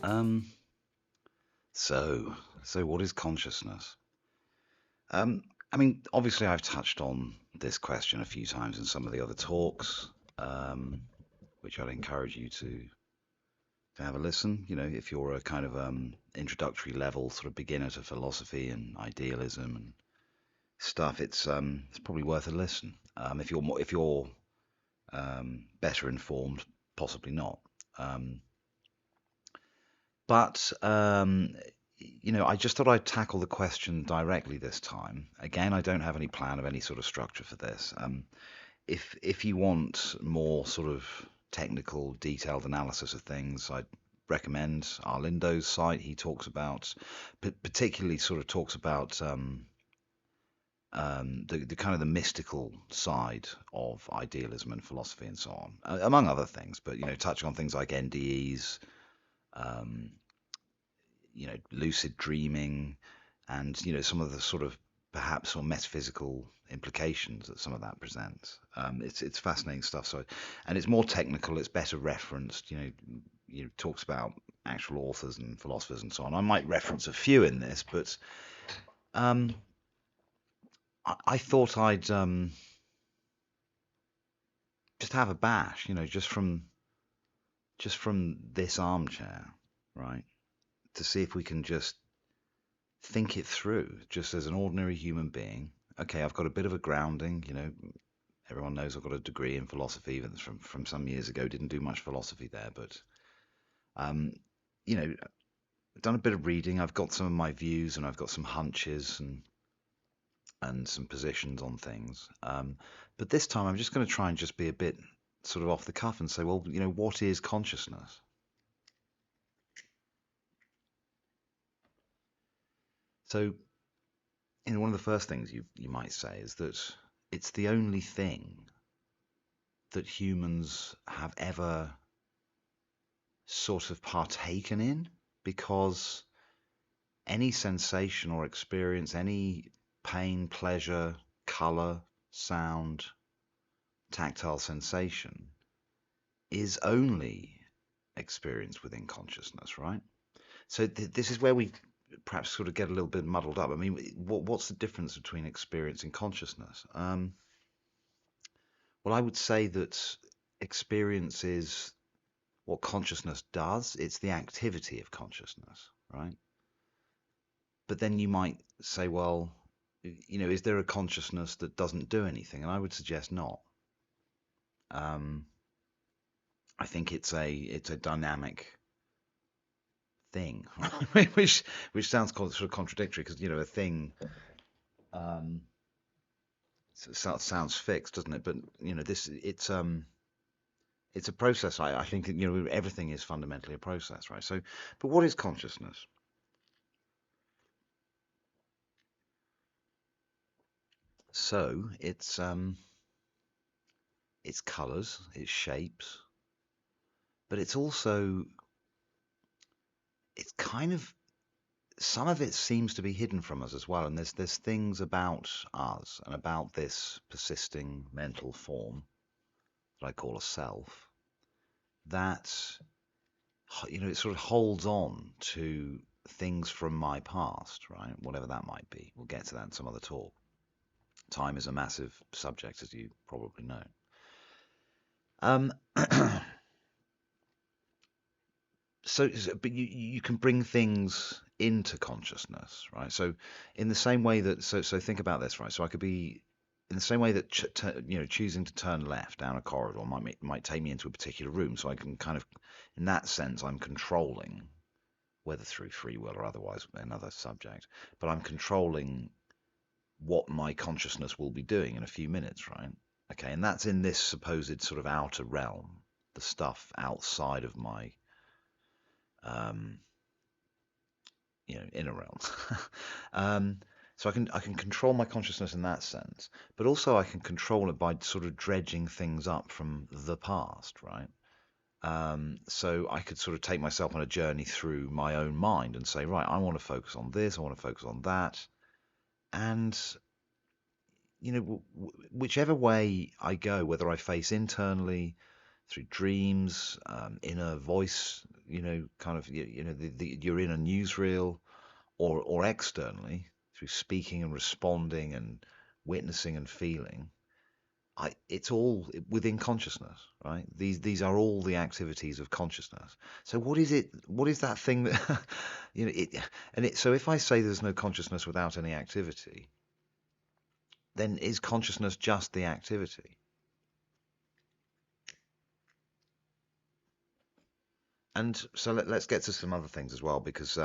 Um, so what is consciousness? Um, I mean, obviously, I've touched on this question a few times in some of the other talks, um, which I'd encourage you to have a listen. You know, if you're a kind of introductory level sort of beginner to philosophy and idealism and stuff, it's probably worth a listen. If you're better informed, possibly not. Um, But I just thought I'd tackle the question directly this time. Again, I don't have any plan of any sort of structure for this. If you want more sort of technical, detailed analysis of things, I'd recommend Arlindo's site. He talks about, particularly sort of talks about the kind of the mystical side of idealism and philosophy and so on, among other things. But touching on things like NDEs. Um, lucid dreaming, and some of the sort of perhaps or metaphysical implications that some of that presents. It's fascinating stuff. So, and it's more technical. It's better referenced. Talks about actual authors and philosophers and so on. I might reference a few in this, but um, I thought I'd just have a bash. Just from this armchair, right? To see if we can just think it through just as an ordinary human being. Okay, I've got a bit of a grounding, everyone knows I've got a degree in philosophy, even from some years ago. Didn't do much philosophy there, but um, you know, I've done a bit of reading. I've got some of my views, and I've got some hunches and some positions on things. But this time, I'm just going to try and just be a bit sort of off the cuff and say, well, what is consciousness? So, one of the first things you might say is that it's the only thing that humans have ever sort of partaken in, because any sensation or experience, any pain, pleasure, color, sound, tactile sensation is only experienced within consciousness, right? So this is where we perhaps sort of get a little bit muddled up. I mean, what's the difference between experience and consciousness? Well, I would say that experience is what consciousness does. It's the activity of consciousness, right? But then you might say, well, is there a consciousness that doesn't do anything? And I would suggest not. Um, I think it's a dynamic thing, which sounds sort of contradictory, because a thing um, sounds fixed, doesn't it? But this it's a process. I think that, everything is fundamentally a process, right? So, but what is consciousness? So it's colors, it's shapes, but it's kind of, some of it seems to be hidden from us as well. And there's things about us and about this persisting mental form that I call a self, that it sort of holds on to things from my past, right? Whatever that might be. We'll get to that in some other talk. Time is a massive subject, as you probably know. Um, but you can bring things into consciousness, right? So in the same way that, so think about this, right? So I could be, in the same way that choosing to turn left down a corridor might take me into a particular room. So I can kind of, in that sense, I'm controlling, whether through free will or otherwise, another subject, but I'm controlling what my consciousness will be doing in a few minutes, right? Okay, and that's in this supposed sort of outer realm, the stuff outside of my um, inner realm. um, so I can control my consciousness in that sense, but also I can control it by sort of dredging things up from the past, right? So I could sort of take myself on a journey through my own mind and say, right, I want to focus on this, I want to focus on that, and whichever way I go, whether I face internally, through dreams, inner voice, kind of, your inner newsreel, or externally through speaking and responding and witnessing and feeling. It's all within consciousness, right? These are all the activities of consciousness. So what is it? What is that thing that So if I say there's no consciousness without any activity, then is consciousness just the activity? And so let's get to some other things as well, because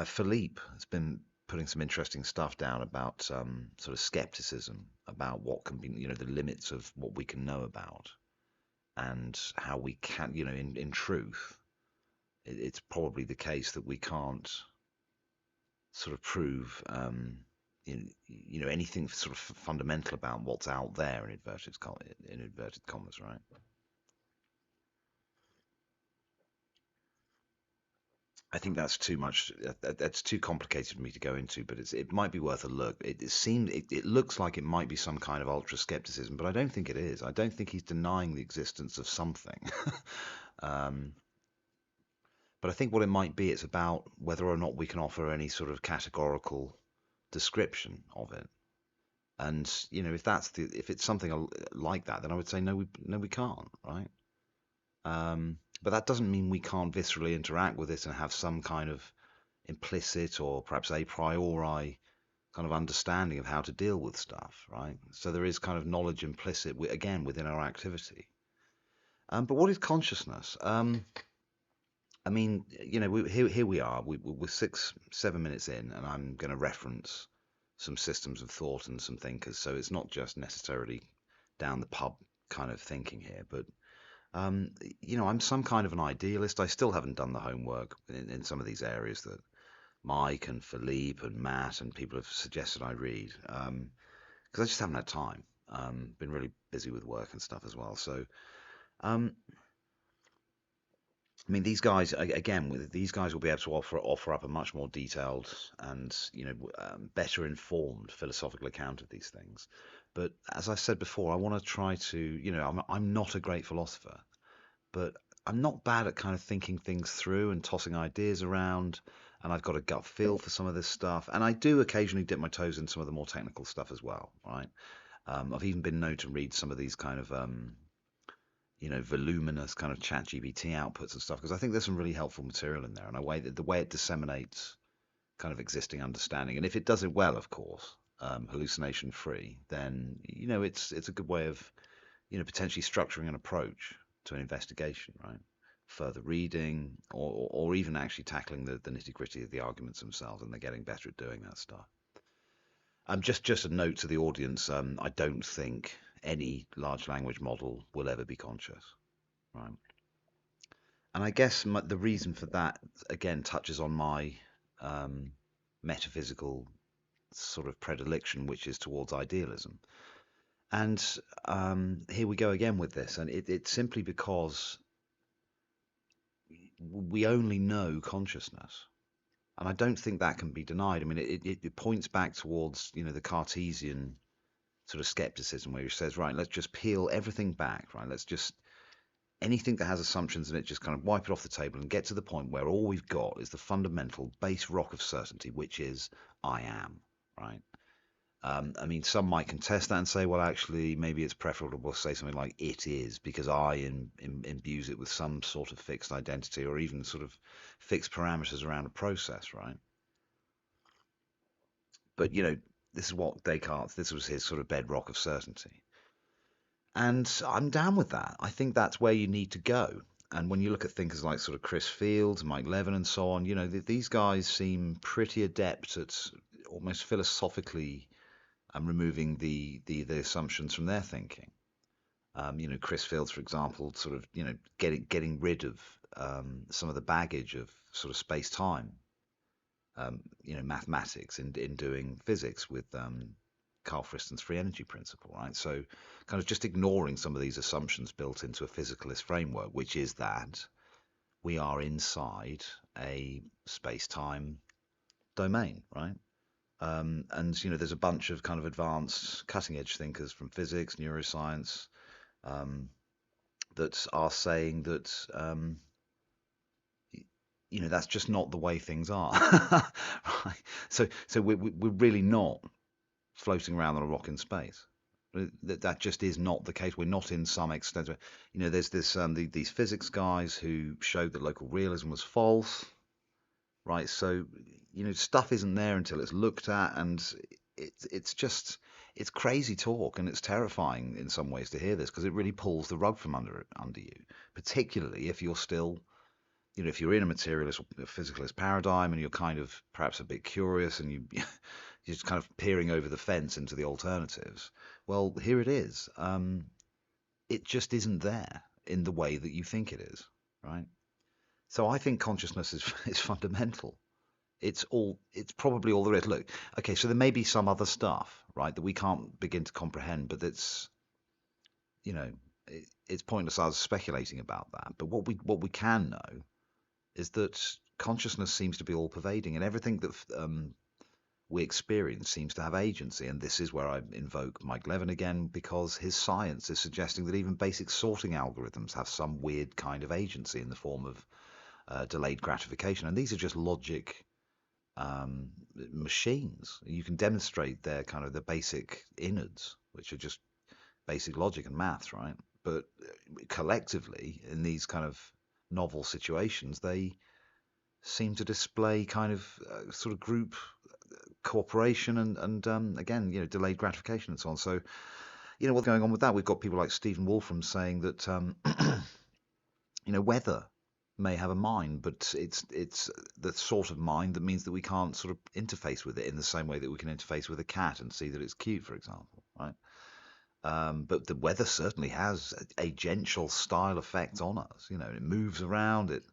Philippe has been putting some interesting stuff down about sort of skepticism about what can be, the limits of what we can know about, and how we can, in truth, it's probably the case that we can't sort of prove, anything sort of fundamental about what's out there in inverted commas, right? I think that's too much. That's too complicated for me to go into, but it might be worth a look. It looks like it might be some kind of ultra skepticism, but I don't think it is. I don't think he's denying the existence of something. um, but I think what it might be, it's about whether or not we can offer any sort of categorical description of it. And if it's something like that, then I would say no, we can't, right? But that doesn't mean we can't viscerally interact with it and have some kind of implicit or perhaps a priori kind of understanding of how to deal with stuff, right? So there is kind of knowledge implicit, again, within our activity. But what is consciousness? I mean, here we are. We're 7 minutes in, and I'm going to reference some systems of thought and some thinkers. So it's not just necessarily down the pub kind of thinking here, but I'm some kind of an idealist. I still haven't done the homework in some of these areas that Mike and Felipe and Matt and people have suggested I read, because I just haven't had time. Been really busy with work and stuff as well. So, um, I mean, these guys again, with these guys will be able to offer up a much more detailed and better informed philosophical account of these things. But as I said before, I want to try to, I'm not a great philosopher, but I'm not bad at kind of thinking things through and tossing ideas around. And I've got a gut feel for some of this stuff. And I do occasionally dip my toes in some of the more technical stuff as well, right? I've even been known to read some of these kind of, voluminous kind of chat GBT outputs and stuff, because I think there's some really helpful material in there. And the way it disseminates kind of existing understanding. And if it does it well, of course, hallucination free, then, it's a good way of, potentially structuring an approach to an investigation, right? Further reading, or even actually tackling the nitty gritty of the arguments themselves, and they're getting better at doing that stuff. Just a note to the audience: I don't think any large language model will ever be conscious, right? And I guess the reason for that again touches on my metaphysical sort of predilection, which is towards idealism. And here we go again with this, and it's simply because we only know consciousness. And I don't think that can be denied. I mean, it points back towards, the Cartesian sort of skepticism, where he says, right, let's just peel everything back, right? Let's just, anything that has assumptions in it, just kind of wipe it off the table and get to the point where all we've got is the fundamental base rock of certainty, which is I am, right? I mean, some might contest that and say, well, actually, maybe it's preferable to say something like it is, because I imbues it with some sort of fixed identity, or even sort of fixed parameters around a process, right? But, this is what this was his sort of bedrock of certainty. And I'm down with that. I think that's where you need to go. And when you look at thinkers like sort of Chris Fields, Mike Levin, and so on, these guys seem pretty adept at almost philosophically removing the assumptions from their thinking. Chris Fields, for example, sort of getting rid of some of the baggage of sort of space time, mathematics in doing physics with Carl Friston's free energy principle, right? So kind of just ignoring some of these assumptions built into a physicalist framework, which is that we are inside a space-time domain, right? And there's a bunch of kind of advanced cutting edge thinkers from physics, neuroscience, um, that are saying that that's just not the way things are. Right? So we're really not floating around on a rock in space. That just is not the case. We're not in some extent. There's these physics guys who showed that local realism was false, right? So stuff isn't there until it's looked at, and it's crazy talk, and it's terrifying in some ways to hear this because it really pulls the rug from under you, particularly if you're still if you're in a materialist or physicalist paradigm and you're kind of perhaps a bit curious and you're just kind of peering over the fence into the alternatives. Well, here it is. It just isn't there in the way that you think it is, right? So I think consciousness is is fundamental. It's probably all there is. Look, okay, so there may be some other stuff, right, that we can't begin to comprehend, but it's you know it's pointless us speculating about that. But what we can know is that consciousness seems to be all pervading, and everything that we experience seems to have agency. And this is where I invoke Mike Levin again, because his science is suggesting that even basic sorting algorithms have some weird kind of agency in the form of delayed gratification. And these are just logic machines. You can demonstrate their kind of the basic innards, which are just basic logic and maths, right? But collectively, in these kind of novel situations, they seem to display kind of sort of group cooperation and again, delayed gratification and so on. So, what's going on with that? We've got people like Stephen Wolfram saying that weather may have a mind, but it's the sort of mind that means that we can't sort of interface with it in the same way that we can interface with a cat and see that it's cute, for example, right? But the weather certainly has a gential style effect on us. It moves around, it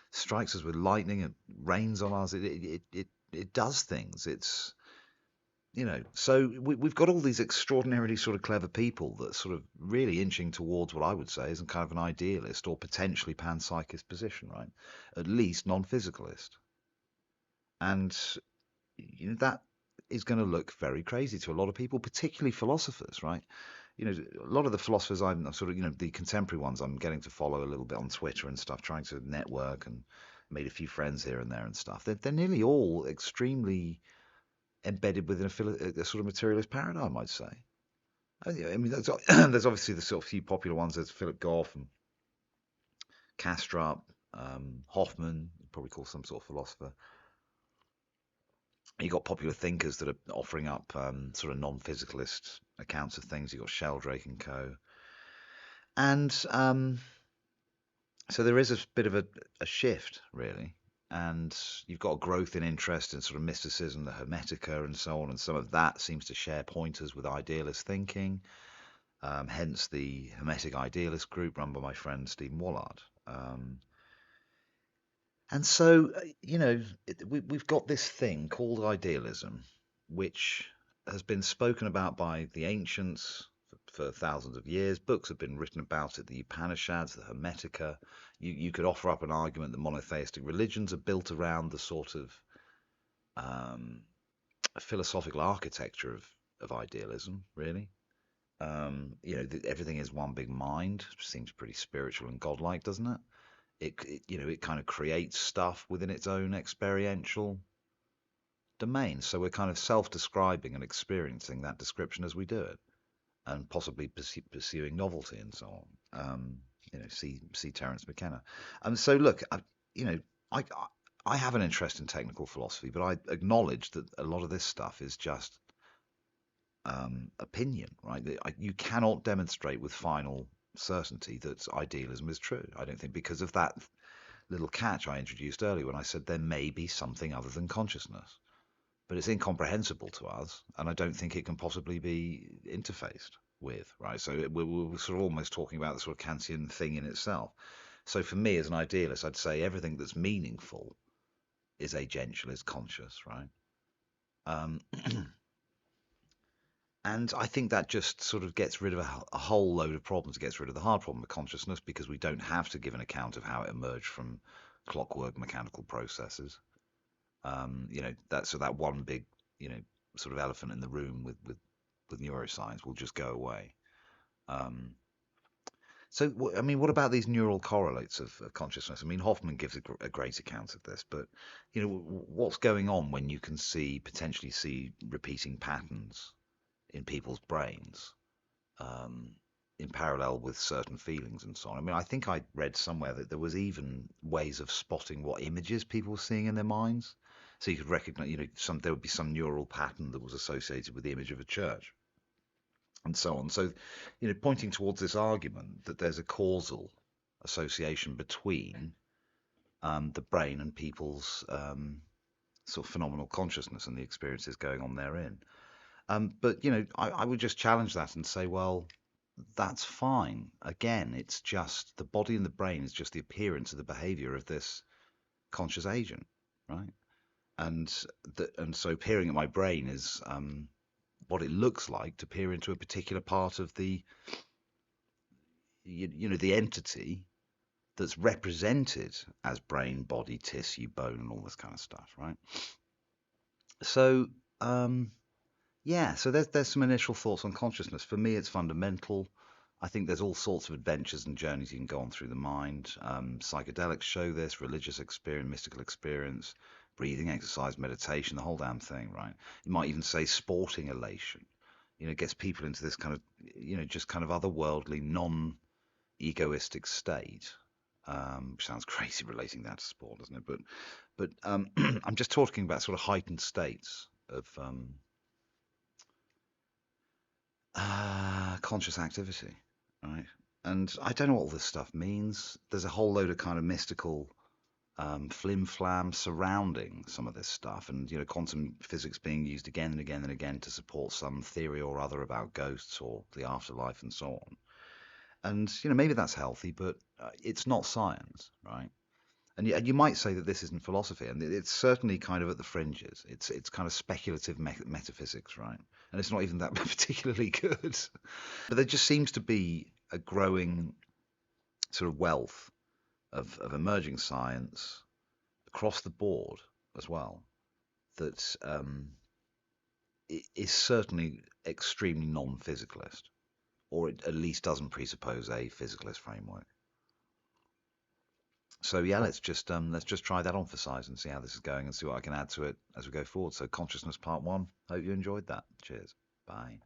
strikes us with lightning, it rains on us, it does things. So we've got all these extraordinarily sort of clever people that sort of really inching towards what I would say is kind of an idealist or potentially panpsychist position, right? At least non-physicalist. And that is going to look very crazy to a lot of people, particularly philosophers, right? A lot of the philosophers I'm sort of, the contemporary ones I'm getting to follow a little bit on Twitter and stuff, trying to network and made a few friends here and there and stuff. They're nearly all extremely embedded within a sort of materialist paradigm, I'd say. I mean, there's obviously the sort of few popular ones. There's Philip Goff and Kastrup, Hoffman, probably call some sort of philosopher. You got popular thinkers that are offering up sort of non-physicalist accounts of things. You got Sheldrake and co. And so there is a bit of a shift, really. And you've got a growth in interest in sort of mysticism, the Hermetica, and so on. And some of that seems to share pointers with idealist thinking. Hence the Hermetic Idealist group run by my friend Stephen Wallard. And so, we've got this thing called idealism, which has been spoken about by the ancients for thousands of years. Books have been written about it, the Upanishads, the Hermetica. You could offer up an argument that monotheistic religions are built around the sort of philosophical architecture of idealism, really. Everything is one big mind. Seems pretty spiritual and godlike, doesn't it? It kind of creates stuff within its own experiential domain. So we're kind of self-describing and experiencing that description as we do it, and possibly pursuing novelty and so on. See Terence McKenna. So look, I I have an interest in technical philosophy, but I acknowledge that a lot of this stuff is just opinion, right? You cannot demonstrate with final certainty that idealism is true. I don't think, because of that little catch I introduced earlier when I said there may be something other than consciousness, but it's incomprehensible to us, and I don't think it can possibly be interfaced with, right? So we're sort of almost talking about the sort of Kantian thing in itself. So for me as an idealist, I'd say everything that's meaningful is agential, is conscious, right? Um, And I think that just sort of gets rid of a whole load of problems. It gets rid of the hard problem of consciousness because we don't have to give an account of how it emerged from clockwork mechanical processes. That one big, sort of elephant in the room with neuroscience will just go away. Um, So, I mean, what about these neural correlates of consciousness? I mean, Hoffman gives a great account of this, but what's going on when you can potentially see repeating patterns in people's brains, um, in parallel with certain feelings and so on? I mean, I think I read somewhere that there was even ways of spotting what images people were seeing in their minds, so you could recognize, there would be some neural pattern that was associated with the image of a church and so on. So, pointing towards this argument that there's a causal association between the brain and people's sort of phenomenal consciousness and the experiences going on therein. But, I would just challenge that and say, well, that's fine. Again, it's just the body and the brain is just the appearance of the behavior of this conscious agent, right? And so peering at my brain is what it looks like to peer into a particular part of the the entity that's represented as brain, body, tissue, bone, and all this kind of stuff, right? So, yeah, so there's some initial thoughts on consciousness. For me, it's fundamental. I think there's all sorts of adventures and journeys you can go on through the mind. Psychedelics show this, religious experience, mystical experience, breathing exercise, meditation, the whole damn thing, right? You might even say sporting elation. It gets people into this kind of, just kind of otherworldly, non-egoistic state. Which sounds crazy relating that to sport, doesn't it? But I'm just talking about sort of heightened states of conscious activity, right? And I don't know what all this stuff means. There's a whole load of kind of mystical flim-flam surrounding some of this stuff, and quantum physics being used again and again and again to support some theory or other about ghosts or the afterlife and so on. And maybe that's healthy, but it's not science, right? And you might say that this isn't philosophy, and it's certainly kind of at the fringes. It's kind of speculative metaphysics, right? And it's not even that particularly good. But there just seems to be a growing sort of wealth of emerging science across the board as well that is certainly extremely non-physicalist, or it at least doesn't presuppose a physicalist framework. So yeah, let's just try that on for size and see how this is going and see what I can add to it as we go forward. So consciousness part 1. Hope you enjoyed that. Cheers. Bye.